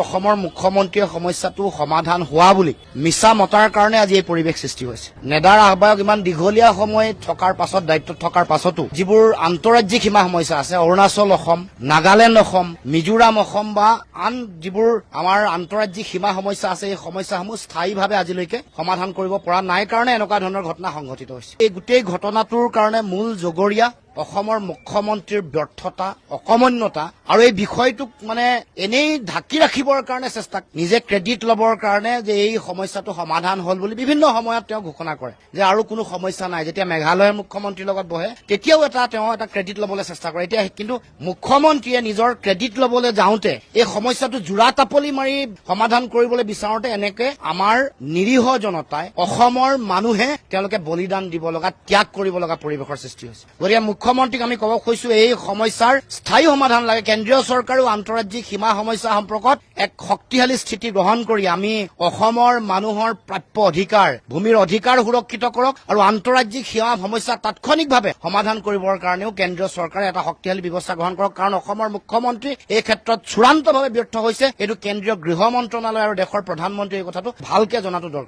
অসমৰ মুখ্যমন্ত্ৰীয়ে সমস্যাটো সমাধান হোৱা বুলি মিছা মতাৰ কাৰণে আজি এই পৰিৱেশ সৃষ্টি হৈছে। নেডাৰ আহ্বায়ক ইমান দীঘলীয়া সময় থকাৰ পাছত দায়িত্বত থকাৰ পাছতো যিবোৰ আন্তঃৰাজ্যিক সীমা সমস্যা আছে, অৰুণাচল অসম, নাগালেণ্ড অসম, মিজোৰাম অসম বা আন যিবোৰ আমাৰ আন্তঃৰাজ্যিক সীমা সমস্যা আছে, এই সমস্যাসমূহ স্থায়ীভাৱে আজিলৈকে সমাধান কৰিব পৰা নাই কাৰণে এনেকুৱা ধৰণৰ ঘটনা সংঘটিত হৈছে। এই গোটেই ঘটনাটোৰ কাৰণে মূল জগৰীয়া অসমৰ মুখ্যমন্ত্ৰীৰ ব্যৰ্থতা, অকমন্যতা আৰু এই বিষয়টোক এনেই ঢাকি ৰাখিবৰ কাৰণে চেষ্টা, নিজে ক্ৰেডিট ল'বৰ কাৰণে যে এই সমস্যাটো সমাধান হ'ল বুলি বিভিন্ন সময়ত তেওঁ ঘোষণা কৰে যে আৰু কোনো সমস্যা নাই। যেতিয়া মেঘালয়ৰ মুখ্যমন্ত্ৰীৰ লগত বহে তেতিয়াও তেওঁ এটা ক্ৰেডিট ল'বলৈ চেষ্টা কৰে। এতিয়া কিন্তু মুখ্যমন্ত্ৰীয়ে নিজৰ ক্ৰেডিট ল'বলৈ যাওঁতে এই সমস্যাটো জোৰা তাপলি মাৰি সমাধান কৰিবলৈ বিচাৰোতে এনেকে আমাৰ নিৰীহ জনতাই, অসমৰ মানুহে তেওঁলোকে বলিদান দিব লগা, ত্যাগ কৰিব লগা পৰিৱেশৰ সৃষ্টি হৈছে। গতিকে মুখ্যমন্ত্ৰীক আমি ক'ব খুজিছো, এই সমস্যাৰ স্থায়ী সমাধান লাগে। কেন্দ্ৰীয় চৰকাৰেও আন্তঃৰাজ্যিক সীমা সমস্যা সম্পৰ্কত এক শক্তিশালী স্থিতি গ্ৰহণ কৰি আমি অসমৰ মানুহৰ প্ৰাপ্য অধিকাৰ, ভূমিৰ অধিকাৰ সুৰক্ষিত কৰক আৰু আন্তঃৰাজ্যিক সীমা সমস্যা তাৎক্ষণিকভাৱে সমাধান কৰিবৰ কাৰণেও কেন্দ্ৰীয় চৰকাৰে এটা শক্তিশালী ব্যৱস্থা গ্ৰহণ কৰক। কাৰণ অসমৰ মুখ্যমন্ত্ৰী এই ক্ষেত্ৰত চূড়ান্তভাৱে ব্যৰ্থ হৈছে। এইটো কেন্দ্ৰীয় গৃহ মন্ত্ৰণালয় আৰু দেশৰ প্ৰধানমন্ত্ৰীয়ে এই কথাটো ভালকে জনাটো দৰকাৰ।